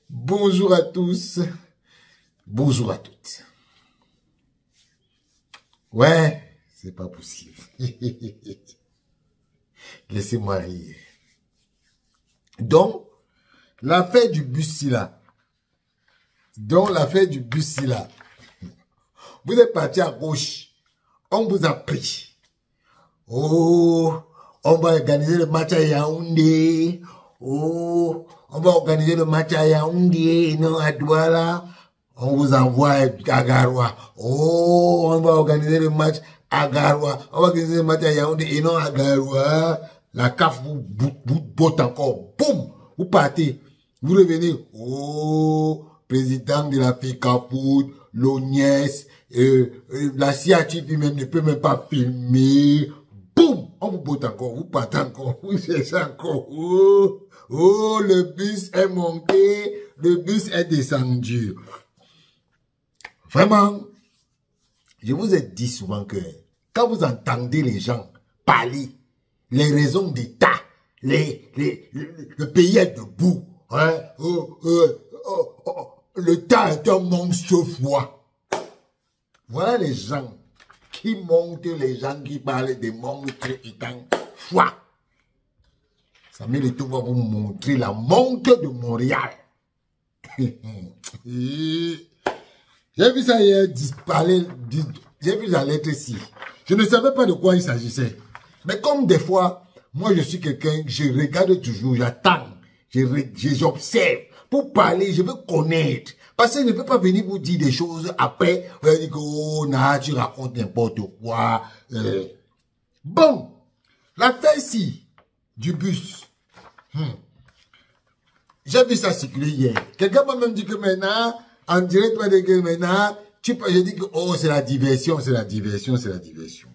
Bonjour à tous, bonjour à toutes. Ouais, c'est pas possible. Laissez-moi rire. Donc, l'affaire du bus là. Vous êtes parti à gauche. On vous a pris. Oh, on va organiser le match à Yaoundé. Oh, on va organiser le match à Yaoundé, non à Douala. On vous envoie à Garoua. Oh, on va organiser le match à Garoua. On va organiser le match à Yaoundé et non à Garoua. La CAF vous botte encore. Boum, vous partez. Vous revenez. Oh, président de la FECAFOOT, l'ONIES, la CIATIF même ne peut même pas filmer. Boum, on vous botte encore, vous partez encore, vous cherchez encore. Oh, oh, le bus est monté, le bus est descendu. Vraiment, je vous ai dit souvent que quand vous entendez les gens parler, les raisons d'État, le pays est debout, hein, l'État est un monstre froid. Voilà les gens qui montent, les gens qui parlent des monstres étant froid. Samuel Eto'o va vous montrer la montre de Montréal. J'ai vu ça hier parler, j'ai vu la lettre ici. Je ne savais pas de quoi il s'agissait. Mais comme des fois, moi je suis quelqu'un, je regarde toujours, j'attends, j'observe. Pour parler, je veux connaître. Parce que je ne peux pas venir vous dire des choses après, vous allez dire que, oh, nah, tu racontes n'importe quoi. Bon, l'affaire ici, du bus. J'ai vu ça circuler hier. Quelqu'un m'a même dit que maintenant, en direct, que maintenant, j'ai dit que, oh, c'est la diversion, c'est la diversion, c'est la diversion.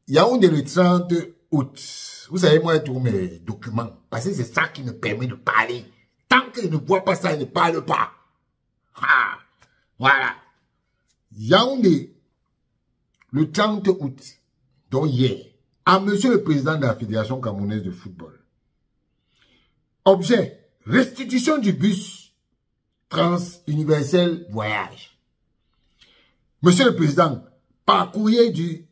Yaoundé le 30 août. Vous savez, moi, je trouve mes documents. Parce que c'est ça qui me permet de parler. Tant que je ne vois pas ça, je ne parle pas. Ah, voilà. Yaoundé, le 30 août, donc hier, à monsieur le président de la Fédération camerounaise de football. Objet, restitution du bus trans-universel voyage. Monsieur le président, par courrier du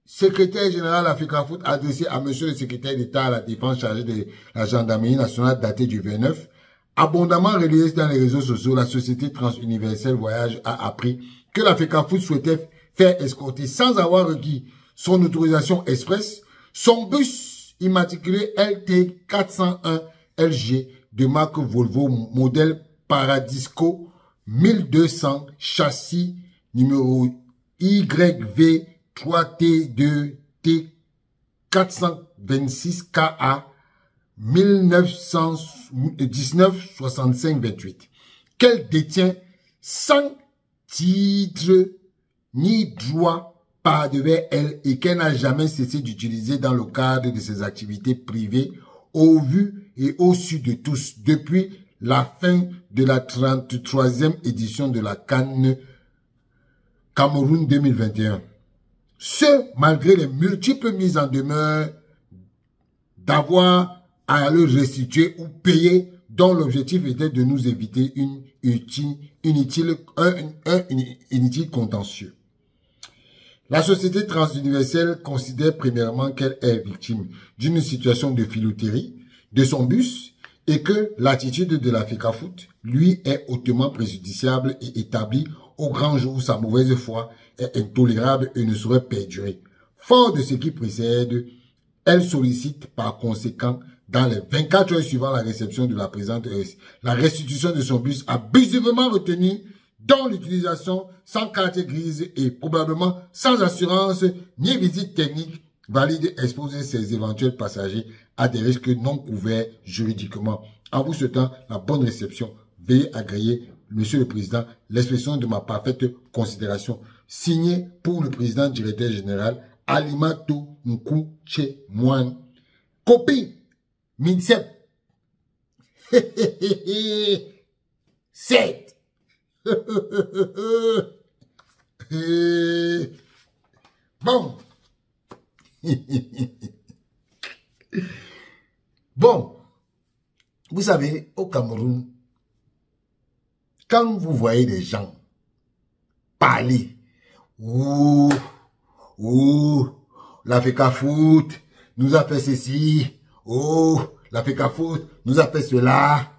secrétaire général de la FECAFOOT adressé à monsieur le secrétaire d'État à la défense chargé de la gendarmerie nationale daté du 29, abondamment relayé dans les réseaux sociaux, la société trans-universel voyage a appris que la FECAFOOT souhaitait faire escorter sans avoir requis son autorisation express son bus immatriculé LT 401 LG de marque Volvo modèle Paradisco 1200 châssis numéro YV 3T2T 426KA 1965-28 qu'elle détient sans titre ni droit par devers elle et qu'elle n'a jamais cessé d'utiliser dans le cadre de ses activités privées au vu et au su de tous depuis la fin de la 33e édition de la CAN Cameroun 2021. Ce, malgré les multiples mises en demeure d'avoir à le restituer ou payer, dont l'objectif était de nous éviter un inutile contentieux. La société transuniverselle considère premièrement qu'elle est victime d'une situation de filouterie de son bus et que l'attitude de la FECAFOOT, lui, est hautement préjudiciable et établie au grand jour où sa mauvaise foi est intolérable et ne saurait perdurer. Fort de ce qui précède, elle sollicite par conséquent, dans les 24 heures suivant la réception de la présente la restitution de son bus abusivement retenu, dont l'utilisation sans carte grise et probablement sans assurance ni visite technique valide exposer ses éventuels passagers à des risques non couverts juridiquement. En vous souhaitant la bonne réception, veuillez agréer, Monsieur le Président, l'expression de ma parfaite considération. Signé pour le Président directeur général Alimatou Nkouché Moine. Copie MINSEP. 7. Bon, Bon, vous savez, au Cameroun, quand vous voyez des gens parler, ouh, l'Africa Foot nous a fait ceci, oh, l'Africa Foot nous a fait cela,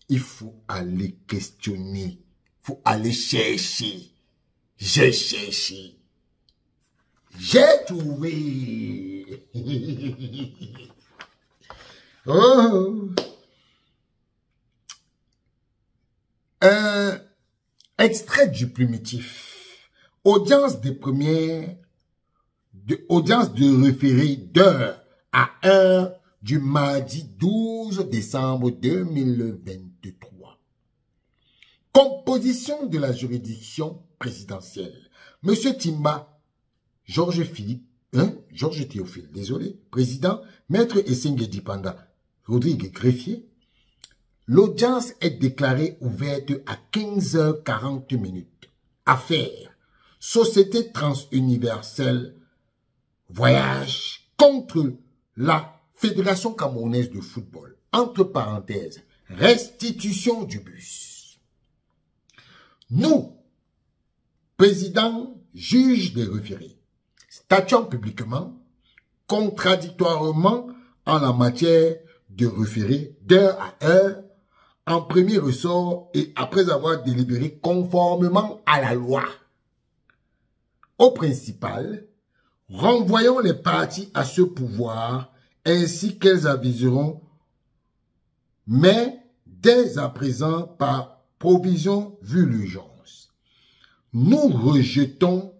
il faut aller questionner, il faut aller chercher. J'ai cherché, j'ai trouvé. Oh. Extrait du primitif. Audience de référé d'heure à heure du mardi 12 décembre 2023. Composition de la juridiction présidentielle. Monsieur Timba, Georges Théophile, désolé, président, Maître Essengue Panda, Rodrigue Greffier. L'audience est déclarée ouverte à 15h40. Affaire. Société transuniverselle. Voyage contre la Fédération camerounaise de football. Entre parenthèses. Restitution du bus. Nous, président, juge des référés, statuant publiquement, contradictoirement en la matière de référé d'heure à heure, en premier ressort et après avoir délibéré conformément à la loi. Au principal, renvoyons les parties à ce pouvoir ainsi qu'elles aviseront, mais dès à présent par provision vu l'urgence. Nous rejetons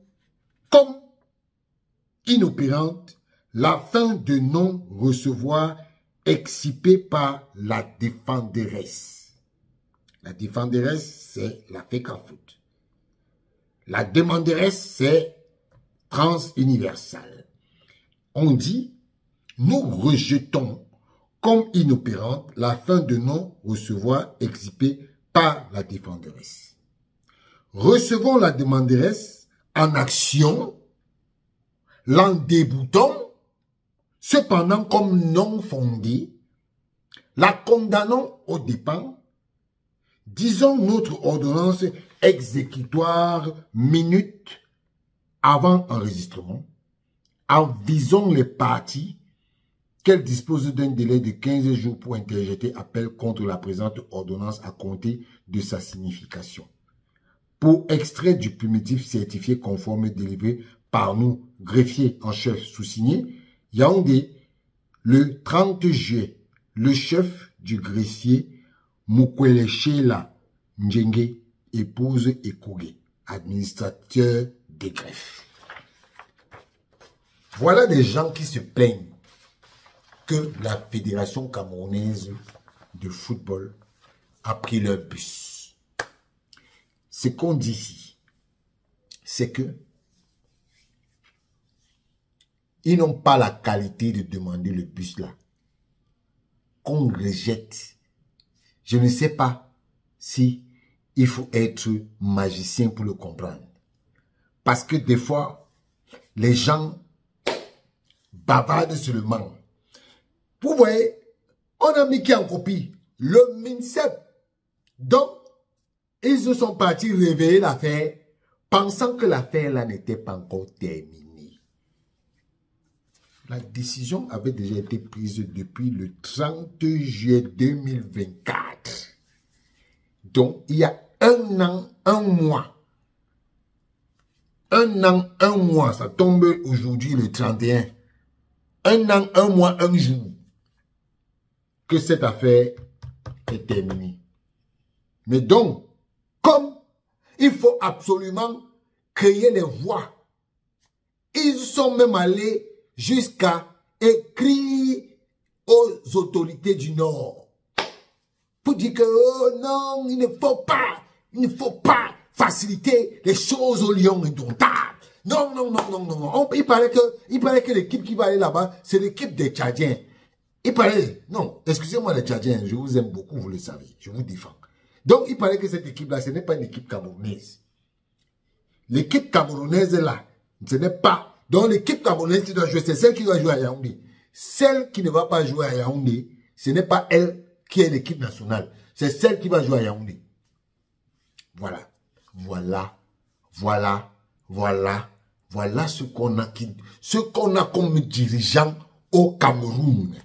comme inopérante la fin de non-recevoir excipée par la défenderesse. La défenderesse, c'est la FECAFOOT. La demanderesse, c'est Transuniversal. On dit, nous rejetons comme inopérante la fin de non-recevoir excipée par la défenderesse. Recevons la demanderesse en action, l'en déboutant, cependant comme non fondée, la condamnons au dépens, disons notre ordonnance exécutoire minute avant enregistrement, avisons les parties qu'elles disposent d'un délai de 15 jours pour interjeter appel contre la présente ordonnance à compter de sa signification. Pour extrait du primitif certifié conforme délivré par nous, greffier en chef sous-signé, Yaoundé, le 30 juillet, le chef du greffier Mukweleshela Njenge, épouse Ekouge, administrateur des greffes. Voilà des gens qui se plaignent que la Fédération camerounaise de football a pris leur bus. Ce qu'on dit ici, c'est que ils n'ont pas la qualité de demander le bus là. Qu'on rejette. Je ne sais pas si il faut être magicien pour le comprendre. Parce que des fois, les gens bavardent seulement. Vous voyez, on a mis qui en copie? Le MINSEP. Donc, ils se sont partis réveiller l'affaire, pensant que l'affaire là n'était pas encore terminée. La décision avait déjà été prise depuis le 30 juillet 2024. Donc, il y a un an, un mois. Un an, un mois. Ça tombe aujourd'hui le 31. Un an, un mois, un jour. Que cette affaire est terminée. Mais donc, comme il faut absolument créer les voies, ils sont même allés jusqu'à écrire aux autorités du Nord pour dire que oh non, il ne faut pas faciliter les choses aux lions indomptables. Non, non, non, non, non. Il paraît que l'équipe qui va aller là-bas, c'est l'équipe des Tchadiens. Il paraît, non, excusez-moi les Tchadiens, je vous aime beaucoup, vous le savez, je vous défends. Donc, il paraît que cette équipe-là, ce n'est pas une équipe camerounaise. L'équipe camerounaise là, ce n'est pas Donc l'équipe camerounaise qui doit jouer, c'est celle qui doit jouer à Yaoundé. Celle qui ne va pas jouer à Yaoundé, ce n'est pas elle qui est l'équipe nationale. C'est celle qui va jouer à Yaoundé. Voilà. Voilà ce qu'on a comme dirigeant au Cameroun.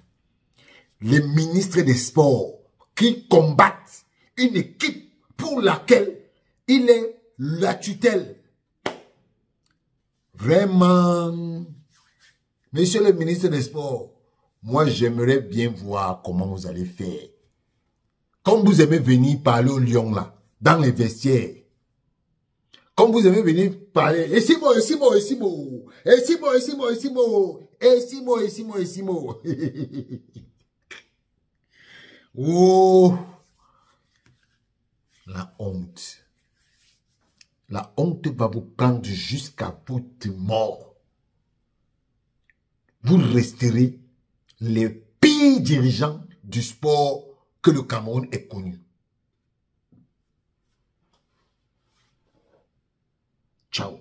Les ministres des Sports qui combattent une équipe pour laquelle il est la tutelle. Vraiment, monsieur le ministre des Sports, moi j'aimerais bien voir comment vous allez faire. Comme vous aimez venir parler au lion là, dans les vestiaires. Comme vous aimez venir parler, Essimo. Oh, la honte. La honte va vous prendre jusqu'à votre mort. Vous resterez les pires dirigeants du sport que le Cameroun ait connu. Ciao.